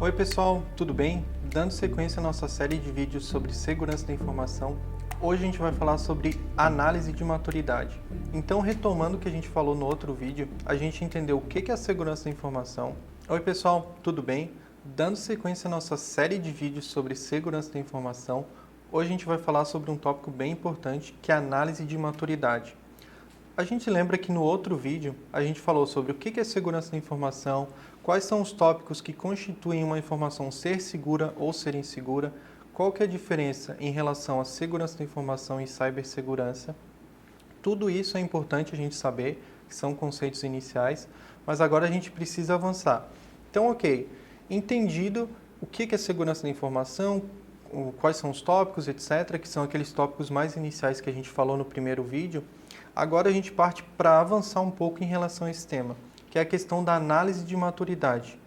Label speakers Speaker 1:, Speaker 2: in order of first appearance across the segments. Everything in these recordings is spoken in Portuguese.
Speaker 1: Oi pessoal, tudo bem? Dando sequência à nossa série de vídeos sobre segurança da informação, hoje a gente vai falar sobre análise de maturidade. Então, retomando o que a gente falou no outro vídeo, a gente entendeu o que é a segurança da informação. Oi pessoal, tudo bem? Dando sequência à nossa série de vídeos sobre segurança da informação, hoje a gente vai falar sobre um tópico bem importante, que é a análise de maturidade. A gente lembra que no outro vídeo a gente falou sobre o que é segurança da informação, quais são os tópicos que constituem uma informação ser segura ou ser insegura, qual que é a diferença em relação à segurança da informação e cibersegurança. Tudo isso é importante a gente saber, que são conceitos iniciais, mas agora a gente precisa avançar. Então, ok, entendido o que é segurança da informação, quais são os tópicos, etc., que são aqueles tópicos mais iniciais que a gente falou no primeiro vídeo, agora a gente parte para avançar um pouco em relação a esse tema, que é a questão da análise de maturidade.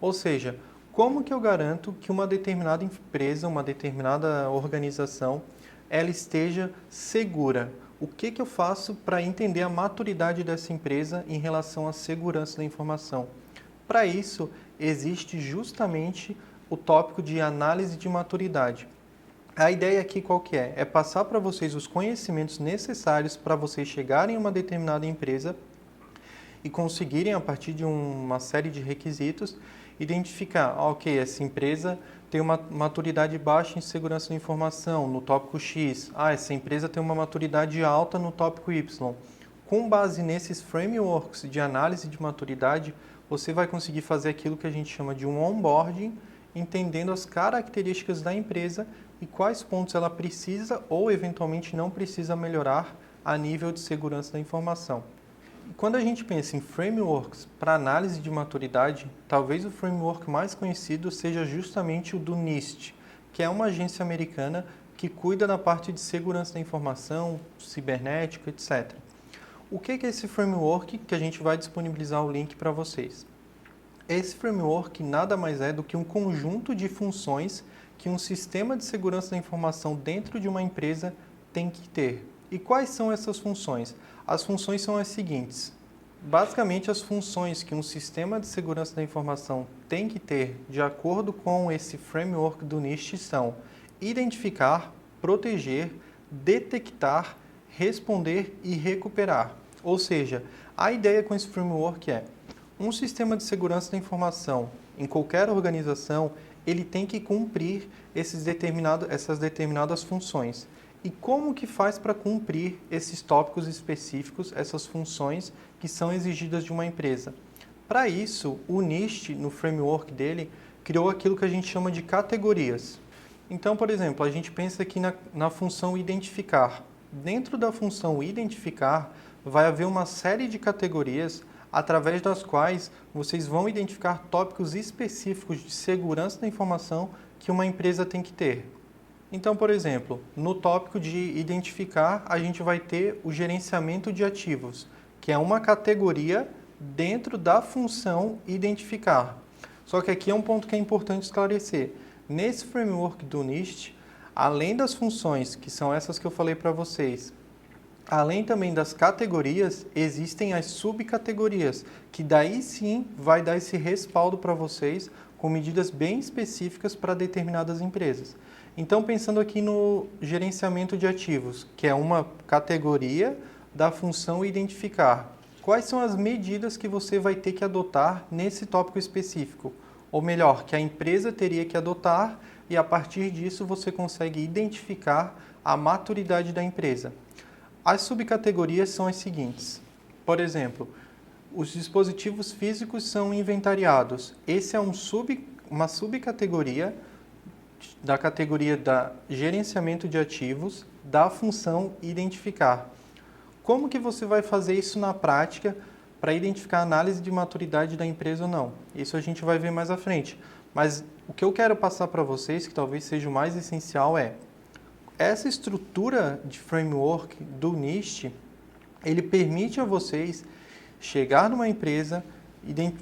Speaker 1: Ou seja, como que eu garanto que uma determinada empresa, uma determinada organização, ela esteja segura? O que eu faço para entender a maturidade dessa empresa em relação à segurança da informação? Para isso, existe justamente o tópico de análise de maturidade. A ideia aqui qual que é? É passar para vocês os conhecimentos necessários para vocês chegarem a uma determinada empresa e conseguirem, a partir de uma série de requisitos, identificar, ok, essa empresa tem uma maturidade baixa em segurança da informação, no tópico X. Essa empresa tem uma maturidade alta no tópico Y. Com base nesses frameworks de análise de maturidade, você vai conseguir fazer aquilo que a gente chama de um onboarding, entendendo as características da empresa e quais pontos ela precisa ou eventualmente não precisa melhorar a nível de segurança da informação. E quando a gente pensa em frameworks para análise de maturidade, talvez o framework mais conhecido seja justamente o do NIST, que é uma agência americana que cuida da parte de segurança da informação, cibernética, etc. O que é esse framework que a gente vai disponibilizar o link para vocês? Esse framework nada mais é do que um conjunto de funções que um sistema de segurança da informação dentro de uma empresa tem que ter. E quais são essas funções? As funções são as seguintes. Basicamente, as funções que um sistema de segurança da informação tem que ter, de acordo com esse framework do NIST, são identificar, proteger, detectar, responder e recuperar. Ou seja, a ideia com esse framework é um sistema de segurança da informação em qualquer organização, ele tem que cumprir essas determinadas funções. E como que faz para cumprir esses tópicos específicos, essas funções que são exigidas de uma empresa? Para isso, o NIST, no framework dele, criou aquilo que a gente chama de categorias. Então, por exemplo, a gente pensa aqui na função identificar. Dentro da função identificar, vai haver uma série de categorias através das quais vocês vão identificar tópicos específicos de segurança da informação que uma empresa tem que ter. Então, por exemplo, no tópico de identificar, a gente vai ter o gerenciamento de ativos, que é uma categoria dentro da função identificar. Só que aqui é um ponto que é importante esclarecer. Nesse framework do NIST, além das funções, que são essas que eu falei para vocês, além também das categorias, existem as subcategorias, que daí sim vai dar esse respaldo para vocês com medidas bem específicas para determinadas empresas. Então, pensando aqui no gerenciamento de ativos, que é uma categoria da função identificar, quais são as medidas que você vai ter que adotar nesse tópico específico? Ou melhor, que a empresa teria que adotar e a partir disso você consegue identificar a maturidade da empresa. As subcategorias são as seguintes. Por exemplo, os dispositivos físicos são inventariados. Esse é uma subcategoria da categoria da gerenciamento de ativos da função identificar. Como que você vai fazer isso na prática para identificar a análise de maturidade da empresa ou não? Isso a gente vai ver mais à frente. Mas o que eu quero passar para vocês, que talvez seja o mais essencial, é essa estrutura de framework do NIST, ele permite a vocês chegar numa empresa,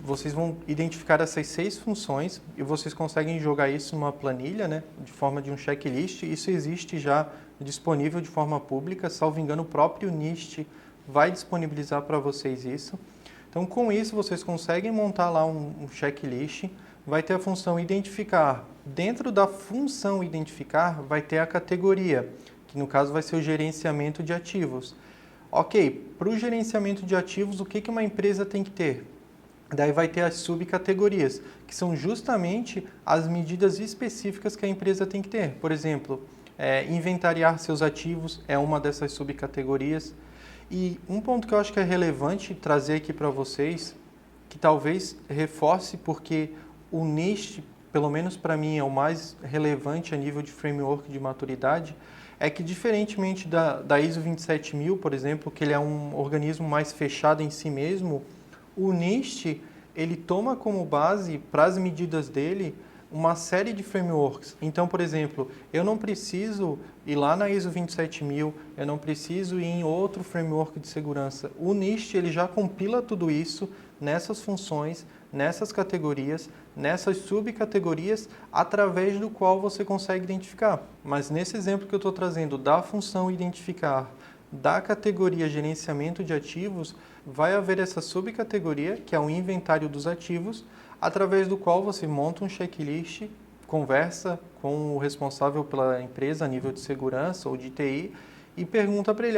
Speaker 1: vocês vão identificar essas 6 funções e vocês conseguem jogar isso numa planilha, né, de forma de um checklist. Isso existe já disponível de forma pública, salvo engano, o próprio NIST vai disponibilizar para vocês isso. Então, com isso, vocês conseguem montar lá um checklist, vai ter a função identificar. Dentro da função identificar, vai ter a categoria, que no caso vai ser o gerenciamento de ativos. Ok, para o gerenciamento de ativos, o que uma empresa tem que ter? Daí vai ter as subcategorias, que são justamente as medidas específicas que a empresa tem que ter. Por exemplo, inventariar seus ativos é uma dessas subcategorias. E um ponto que eu acho que é relevante trazer aqui para vocês, que talvez reforce, porque o NIST, pelo menos para mim, é o mais relevante a nível de framework de maturidade, é que diferentemente da ISO 27000, por exemplo, que ele é um organismo mais fechado em si mesmo, o NIST ele toma como base para as medidas dele uma série de frameworks. Então, por exemplo, eu não preciso ir lá na ISO 27000, eu não preciso ir em outro framework de segurança. O NIST ele já compila tudo isso nessas funções, nessas categorias, nessas subcategorias, através do qual você consegue identificar. Mas nesse exemplo que eu estou trazendo da função identificar, da categoria gerenciamento de ativos, vai haver essa subcategoria, que é o inventário dos ativos, através do qual você monta um checklist, conversa com o responsável pela empresa a nível de segurança ou de TI e pergunta para ele,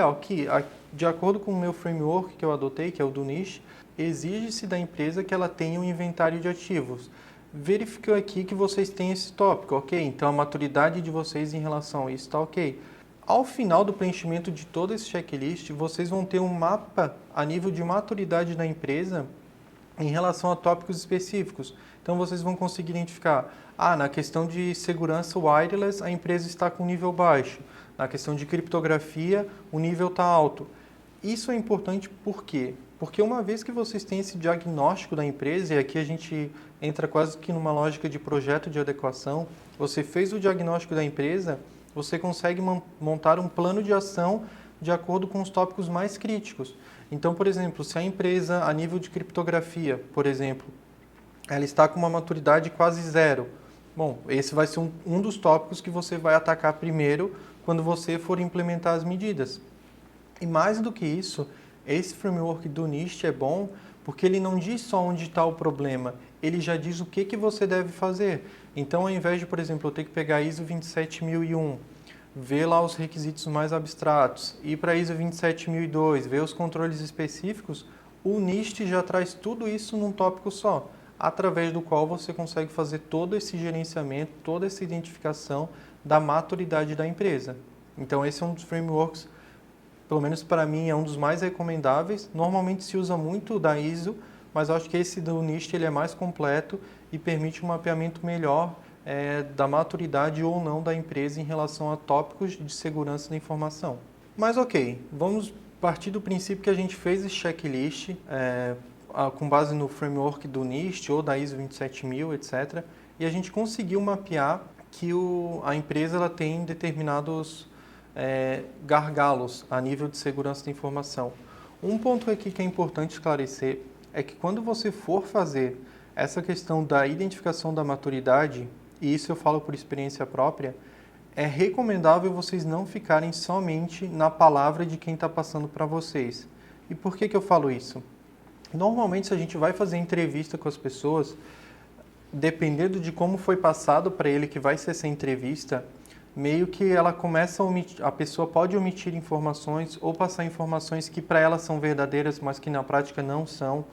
Speaker 1: de acordo com o meu framework que eu adotei, que é o do NIST, exige-se da empresa que ela tenha um inventário de ativos. Verificou aqui que vocês têm esse tópico, ok? Então a maturidade de vocês em relação a isso está ok. Ao final do preenchimento de todo esse checklist, vocês vão ter um mapa a nível de maturidade da empresa em relação a tópicos específicos. Então vocês vão conseguir identificar, na questão de segurança wireless, a empresa está com nível baixo. Na questão de criptografia, o nível está alto. Isso é importante por quê? Porque uma vez que vocês têm esse diagnóstico da empresa, e aqui a gente entra quase que numa lógica de projeto de adequação, você fez o diagnóstico da empresa, você consegue montar um plano de ação de acordo com os tópicos mais críticos. Então, por exemplo, se a empresa, a nível de criptografia, por exemplo, ela está com uma maturidade quase zero, bom, esse vai ser um dos tópicos que você vai atacar primeiro quando você for implementar as medidas. E mais do que isso, esse framework do NIST é bom porque ele não diz só onde está o problema, ele já diz o que você deve fazer. Então, ao invés de, por exemplo, eu ter que pegar a ISO 27001, ver lá os requisitos mais abstratos, ir para a ISO 27002, ver os controles específicos, o NIST já traz tudo isso num tópico só, através do qual você consegue fazer todo esse gerenciamento, toda essa identificação da maturidade da empresa. Então, esse é um dos frameworks, pelo menos para mim, é um dos mais recomendáveis. Normalmente se usa muito da ISO, mas eu acho que esse do NIST ele é mais completo e permite um mapeamento melhor da maturidade ou não da empresa em relação a tópicos de segurança da informação. Mas ok, vamos partir do princípio que a gente fez esse checklist com base no framework do NIST ou da ISO 27000, etc. E a gente conseguiu mapear que a empresa ela tem determinados gargalos a nível de segurança da informação. Um ponto aqui que é importante esclarecer é que quando você for fazer essa questão da identificação da maturidade, e isso eu falo por experiência própria, é recomendável vocês não ficarem somente na palavra de quem está passando para vocês. E por que eu falo isso? Normalmente, se a gente vai fazer entrevista com as pessoas, dependendo de como foi passado para ele que vai ser essa entrevista, meio que ela começa a pessoa pode omitir informações ou passar informações que para ela são verdadeiras, mas que na prática não são.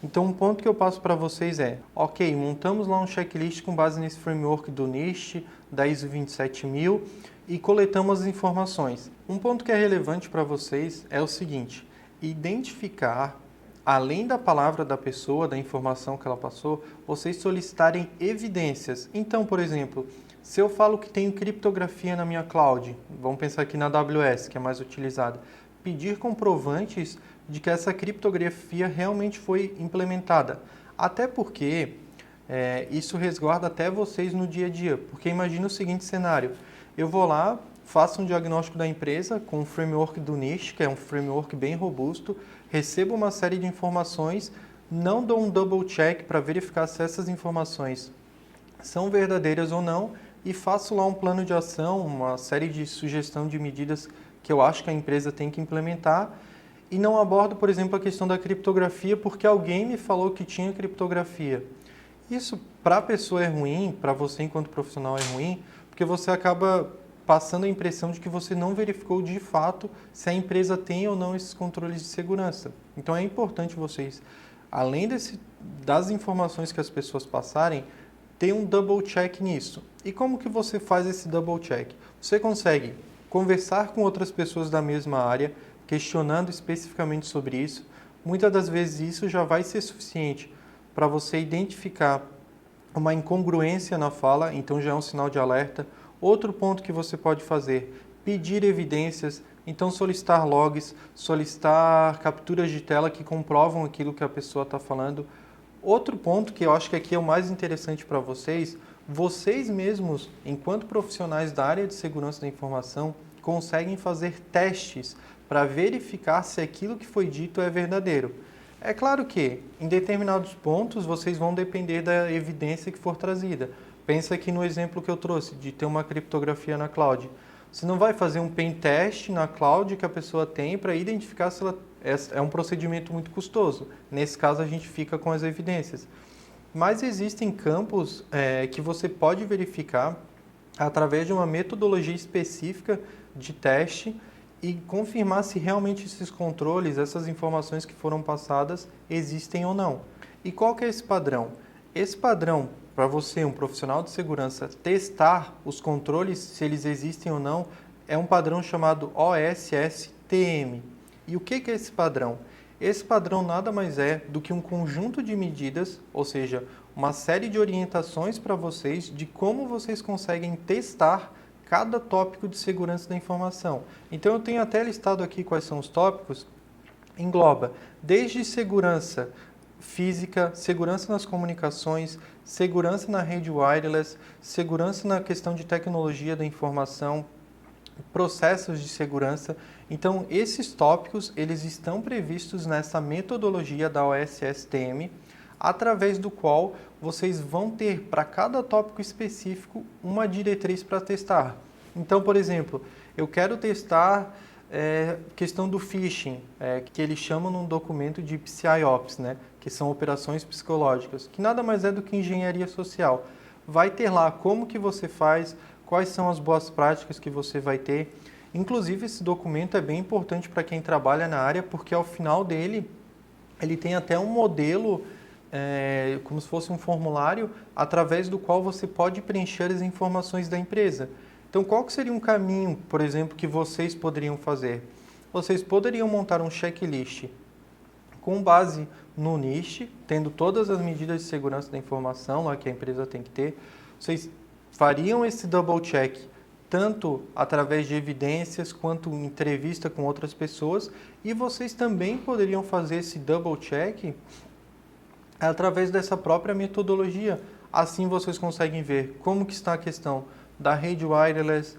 Speaker 1: Então, um ponto que eu passo para vocês ok, montamos lá um checklist com base nesse framework do NIST, da ISO 27000 e coletamos as informações. Um ponto que é relevante para vocês é o seguinte, identificar, além da palavra da pessoa, da informação que ela passou, vocês solicitarem evidências. Então, por exemplo, se eu falo que tenho criptografia na minha cloud, vamos pensar aqui na AWS, que é mais utilizada, pedir comprovantes de que essa criptografia realmente foi implementada. Até porque isso resguarda até vocês no dia a dia. Porque imagina o seguinte cenário, eu vou lá, faço um diagnóstico da empresa com o framework do NIST, que é um framework bem robusto, recebo uma série de informações, não dou um double check para verificar se essas informações são verdadeiras ou não e faço lá um plano de ação, uma série de sugestão de medidas que eu acho que a empresa tem que implementar e não abordo, por exemplo, a questão da criptografia porque alguém me falou que tinha criptografia. Isso para a pessoa é ruim, para você enquanto profissional é ruim, porque você acaba passando a impressão de que você não verificou de fato se a empresa tem ou não esses controles de segurança. Então é importante vocês, além das informações que as pessoas passarem, ter um double check nisso. E como que você faz esse double check? Você consegue conversar com outras pessoas da mesma área, questionando especificamente sobre isso. Muitas das vezes isso já vai ser suficiente para você identificar uma incongruência na fala, então já é um sinal de alerta. Outro ponto que você pode fazer, pedir evidências, então solicitar logs, solicitar capturas de tela que comprovam aquilo que a pessoa está falando. Outro ponto que eu acho que aqui é o mais interessante para vocês mesmos, enquanto profissionais da área de segurança da informação, conseguem fazer testes para verificar se aquilo que foi dito é verdadeiro. É claro que, em determinados pontos, vocês vão depender da evidência que for trazida. Pensa aqui no exemplo que eu trouxe, de ter uma criptografia na cloud. Você não vai fazer um pen test na cloud que a pessoa tem para identificar se ela é um procedimento muito custoso. Nesse caso, a gente fica com as evidências. Mas existem campos que você pode verificar através de uma metodologia específica de teste e confirmar se realmente esses controles, essas informações que foram passadas, existem ou não. E qual que é esse padrão? Esse padrão, para você, um profissional de segurança, testar os controles, se eles existem ou não, é um padrão chamado OSSTM. E o que é esse padrão? Esse padrão nada mais é do que um conjunto de medidas, ou seja, uma série de orientações para vocês de como vocês conseguem testar cada tópico de segurança da informação. Então eu tenho até listado aqui quais são os tópicos. Engloba desde segurança física, segurança nas comunicações, segurança na rede wireless, segurança na questão de tecnologia da informação, processos de segurança. Então, esses tópicos, eles estão previstos nessa metodologia da OSSTM, através do qual vocês vão ter para cada tópico específico uma diretriz para testar. Então, por exemplo, eu quero testar questão do phishing, que eles chamam num documento de PsyOps, né? Que são operações psicológicas, que nada mais é do que engenharia social. Vai ter lá como que você faz, quais são as boas práticas que você vai ter. Inclusive, esse documento é bem importante para quem trabalha na área, porque ao final dele, ele tem até um modelo, como se fosse um formulário, através do qual você pode preencher as informações da empresa. Então, qual que seria um caminho, por exemplo, que vocês poderiam fazer? Vocês poderiam montar um checklist com base no NIST, tendo todas as medidas de segurança da informação lá que a empresa tem que ter. Vocês fariam esse double check tanto através de evidências quanto em entrevista com outras pessoas, e vocês também poderiam fazer esse double check através dessa própria metodologia. Assim vocês conseguem ver como que está a questão da rede wireless,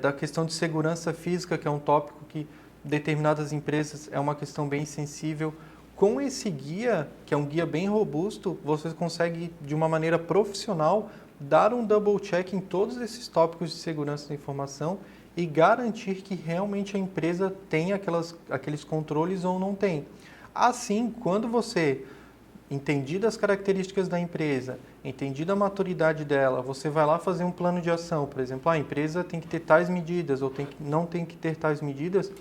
Speaker 1: da questão de segurança física, que é um tópico que determinadas empresas é uma questão bem sensível. Com esse guia, que é um guia bem robusto, vocês conseguem, de uma maneira profissional, dar um double check em todos esses tópicos de segurança da informação e garantir que realmente a empresa tem aqueles controles ou não tem. Assim, quando você, entendido as características da empresa, entendida a maturidade dela, você vai lá fazer um plano de ação. Por exemplo, a empresa tem que ter tais medidas ou não tem que ter tais medidas.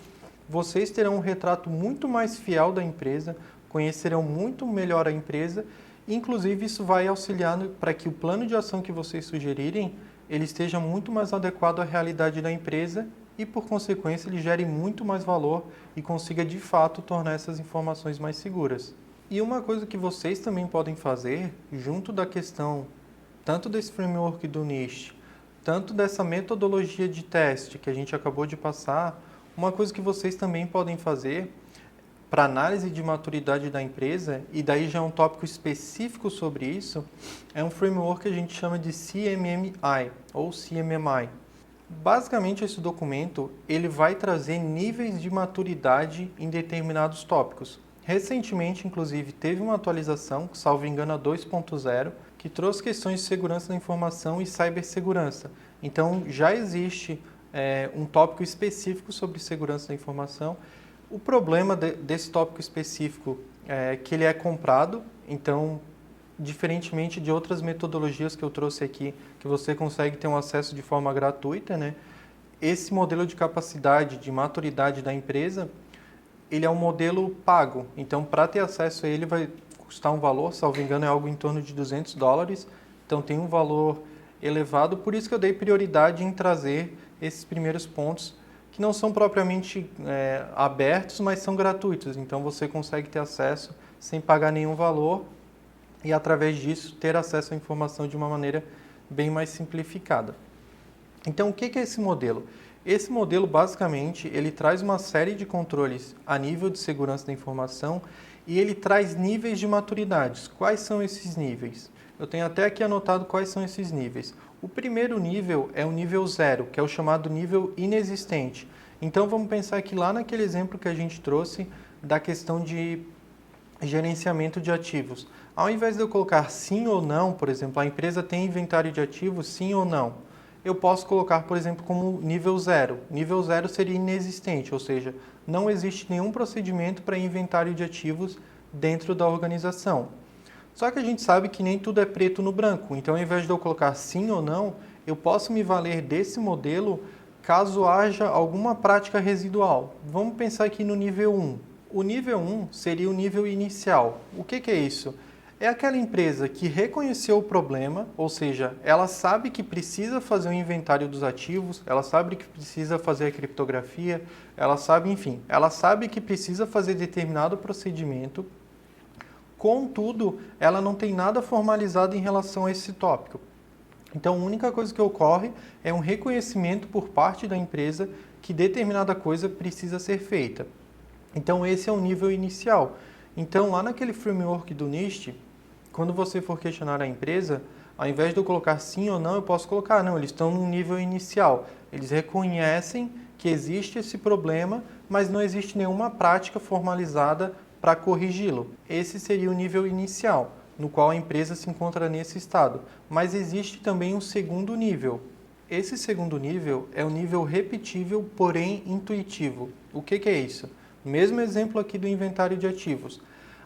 Speaker 1: Vocês terão um retrato muito mais fiel da empresa, conhecerão muito melhor a empresa. Inclusive, isso vai auxiliar para que o plano de ação que vocês sugerirem, ele esteja muito mais adequado à realidade da empresa e, por consequência, ele gere muito mais valor e consiga, de fato, tornar essas informações mais seguras. E uma coisa que vocês também podem fazer, junto da questão tanto desse framework do NIST, tanto dessa metodologia de teste que a gente acabou de passar, uma coisa que vocês também podem fazer para análise de maturidade da empresa, e daí já é um tópico específico sobre isso, é um framework que a gente chama de CMMI ou CMMI. Basicamente, esse documento ele vai trazer níveis de maturidade em determinados tópicos. Recentemente, inclusive, teve uma atualização, salvo engano, a 2.0, que trouxe questões de segurança da informação e cibersegurança. Então, já existe um tópico específico sobre segurança da informação. O problema desse tópico específico é que ele é comprado, então diferentemente de outras metodologias que eu trouxe aqui, que você consegue ter um acesso de forma gratuita, né? Esse modelo de capacidade, de maturidade da empresa, ele é um modelo pago. Então, para ter acesso a ele vai custar um valor, salvo engano, é algo em torno de $200. Então, tem um valor elevado. Por isso que eu dei prioridade em trazer esses primeiros pontos, que não são propriamente abertos, mas são gratuitos. Então, você consegue ter acesso sem pagar nenhum valor e, através disso, ter acesso à informação de uma maneira bem mais simplificada. Então, o que é esse modelo? Esse modelo, basicamente, ele traz uma série de controles a nível de segurança da informação e ele traz níveis de maturidades. Quais são esses níveis? Eu tenho até aqui anotado quais são esses níveis. O primeiro nível é o nível 0, que é o chamado nível inexistente. Então, vamos pensar aqui lá naquele exemplo que a gente trouxe da questão de gerenciamento de ativos. Ao invés de eu colocar sim ou não, por exemplo, a empresa tem inventário de ativos, sim ou não, eu posso colocar, por exemplo, como nível 0. Nível 0 seria inexistente, ou seja, não existe nenhum procedimento para inventário de ativos dentro da organização. Só que a gente sabe que nem tudo é preto no branco, então ao invés de eu colocar sim ou não, eu posso me valer desse modelo caso haja alguma prática residual. Vamos pensar aqui no nível 1. O nível 1 seria o nível inicial. O que é isso? É aquela empresa que reconheceu o problema, ou seja, ela sabe que precisa fazer o inventário dos ativos, ela sabe que precisa fazer a criptografia, ela sabe, enfim, ela sabe que precisa fazer determinado procedimento, contudo, ela não tem nada formalizado em relação a esse tópico. Então, a única coisa que ocorre é um reconhecimento por parte da empresa que determinada coisa precisa ser feita. Então, esse é o nível inicial. Então, lá naquele framework do NIST, quando você for questionar a empresa, ao invés de eu colocar sim ou não, eu posso colocar não, eles estão no nível inicial. Eles reconhecem que existe esse problema, mas não existe nenhuma prática formalizada para corrigi-lo. Esse seria o nível inicial, no qual a empresa se encontra nesse estado. Mas existe também um segundo nível. Esse segundo nível é o nível repetível, porém intuitivo. O que é isso? Mesmo exemplo aqui do inventário de ativos.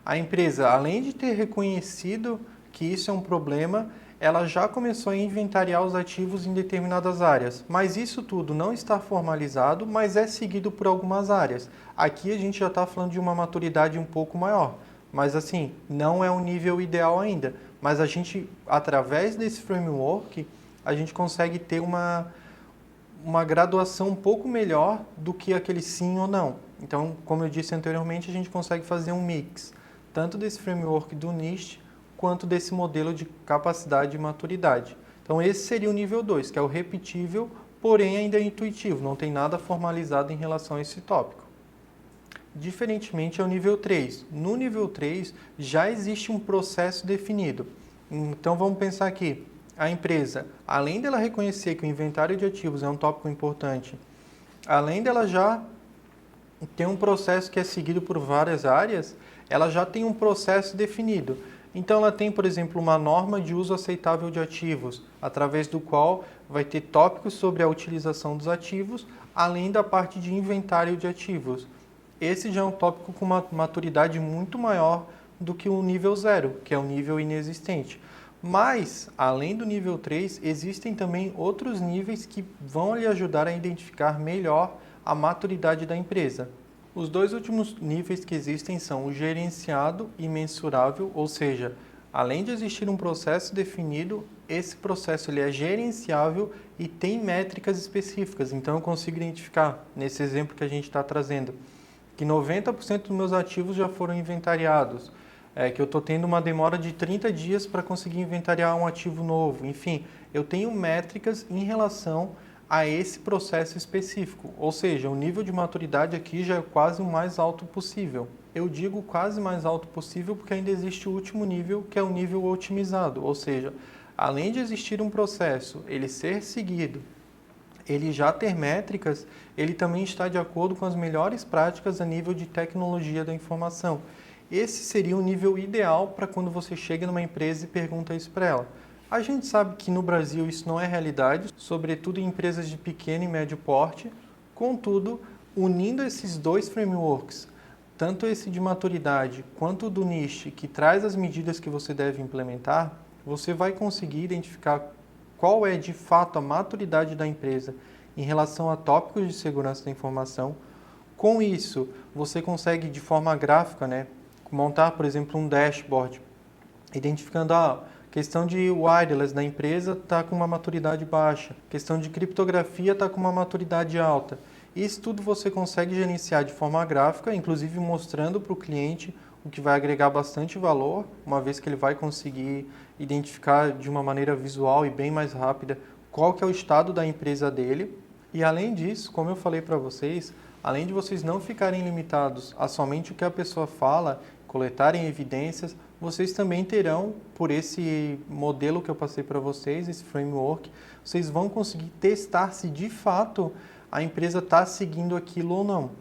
Speaker 1: A empresa, além de ter reconhecido que isso é um problema, ela já começou a inventariar os ativos em determinadas áreas. Mas isso tudo não está formalizado, mas é seguido por algumas áreas. Aqui a gente já está falando de uma maturidade um pouco maior. Mas assim, não é um nível ideal ainda. Mas a gente, através desse framework, a gente consegue ter uma graduação um pouco melhor do que aquele sim ou não. Então, como eu disse anteriormente, a gente consegue fazer um mix, tanto desse framework do NIST, quanto desse modelo de capacidade e maturidade. Então, esse seria o nível 2, que é o repetível, porém ainda é intuitivo, não tem nada formalizado em relação a esse tópico. Diferentemente é o nível 3. No nível 3, já existe um processo definido. Então, vamos pensar aqui. A empresa, além dela reconhecer que o inventário de ativos é um tópico importante, além dela já ter um processo que é seguido por várias áreas, ela já tem um processo definido. Então, ela tem, por exemplo, uma norma de uso aceitável de ativos, através do qual vai ter tópicos sobre a utilização dos ativos, além da parte de inventário de ativos. Esse já é um tópico com uma maturidade muito maior do que o nível 0, que é o nível inexistente. Mas, além do nível 3, existem também outros níveis que vão lhe ajudar a identificar melhor a maturidade da empresa. Os dois últimos níveis que existem são o gerenciado e mensurável, ou seja, além de existir um processo definido, esse processo ele é gerenciável e tem métricas específicas. Então, eu consigo identificar, nesse exemplo que a gente está trazendo, que 90% dos meus ativos já foram inventariados, que eu estou tendo uma demora de 30 dias para conseguir inventariar um ativo novo. Enfim, eu tenho métricas em relação a esse processo específico, ou seja, o nível de maturidade aqui já é quase o mais alto possível. Eu digo quase mais alto possível porque ainda existe o último nível, que é o nível otimizado, ou seja, além de existir um processo, ele ser seguido, ele já ter métricas, ele também está de acordo com as melhores práticas a nível de tecnologia da informação. Esse seria o nível ideal para quando você chega numa empresa e pergunta isso para ela. A gente sabe que no Brasil isso não é realidade, sobretudo em empresas de pequeno e médio porte. Contudo, unindo esses dois frameworks, tanto esse de maturidade quanto o do NIST, que traz as medidas que você deve implementar, você vai conseguir identificar qual é de fato a maturidade da empresa em relação a tópicos de segurança da informação. Com isso, você consegue de forma gráfica, montar, por exemplo, um dashboard, identificando a questão de wireless da empresa está com uma maturidade baixa, questão de criptografia está com uma maturidade alta. Isso tudo você consegue gerenciar de forma gráfica, inclusive mostrando para o cliente, o que vai agregar bastante valor, uma vez que ele vai conseguir identificar de uma maneira visual e bem mais rápida qual que é o estado da empresa dele. E além disso, como eu falei para vocês, além de vocês não ficarem limitados a somente o que a pessoa fala, coletarem evidências, vocês também terão, por esse modelo que eu passei para vocês, esse framework, vocês vão conseguir testar se de fato a empresa está seguindo aquilo ou não.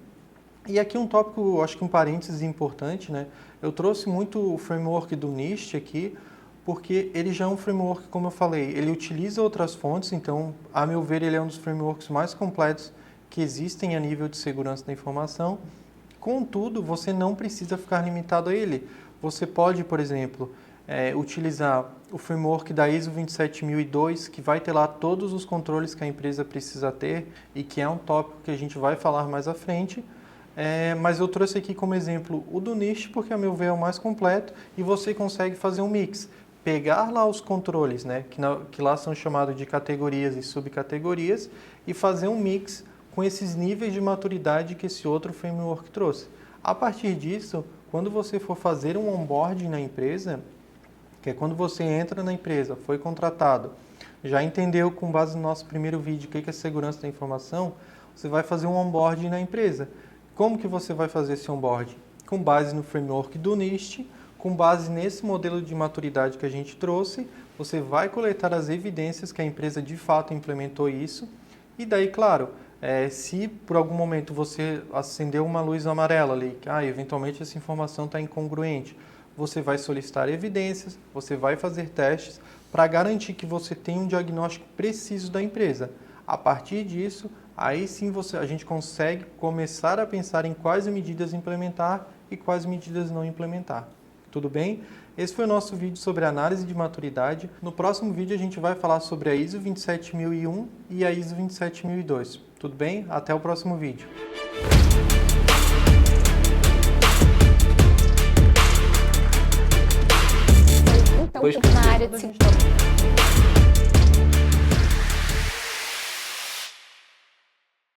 Speaker 1: E aqui um tópico, acho que um parênteses importante, Eu trouxe muito o framework do NIST aqui, porque ele já é um framework, como eu falei, ele utiliza outras fontes, então, a meu ver, ele é um dos frameworks mais completos que existem a nível de segurança da informação. Contudo, você não precisa ficar limitado a ele. Você pode, por exemplo, utilizar o framework da ISO 27002, que vai ter lá todos os controles que a empresa precisa ter e que é um tópico que a gente vai falar mais à frente. Mas eu trouxe aqui como exemplo o do NIST, porque a meu ver é o mais completo e você consegue fazer um mix. Pegar lá os controles, que lá são chamados de categorias e subcategorias, e fazer um mix com esses níveis de maturidade que esse outro framework trouxe. A partir disso, quando você for fazer um onboarding na empresa, que é quando você entra na empresa, foi contratado, já entendeu com base no nosso primeiro vídeo o que é segurança da informação, você vai fazer um onboarding na empresa. Como que você vai fazer esse onboarding? Com base no framework do NIST, com base nesse modelo de maturidade que a gente trouxe, você vai coletar as evidências que a empresa de fato implementou isso, e daí, claro, se por algum momento você acendeu uma luz amarela ali, que eventualmente essa informação está incongruente, você vai solicitar evidências, você vai fazer testes para garantir que você tem um diagnóstico preciso da empresa. A partir disso, aí sim a gente consegue começar a pensar em quais medidas implementar e quais medidas não implementar. Tudo bem? Esse foi o nosso vídeo sobre análise de maturidade. No próximo vídeo a gente vai falar sobre a ISO 27001 e a ISO 27002. Tudo bem? Até o próximo vídeo.
Speaker 2: Então, na área de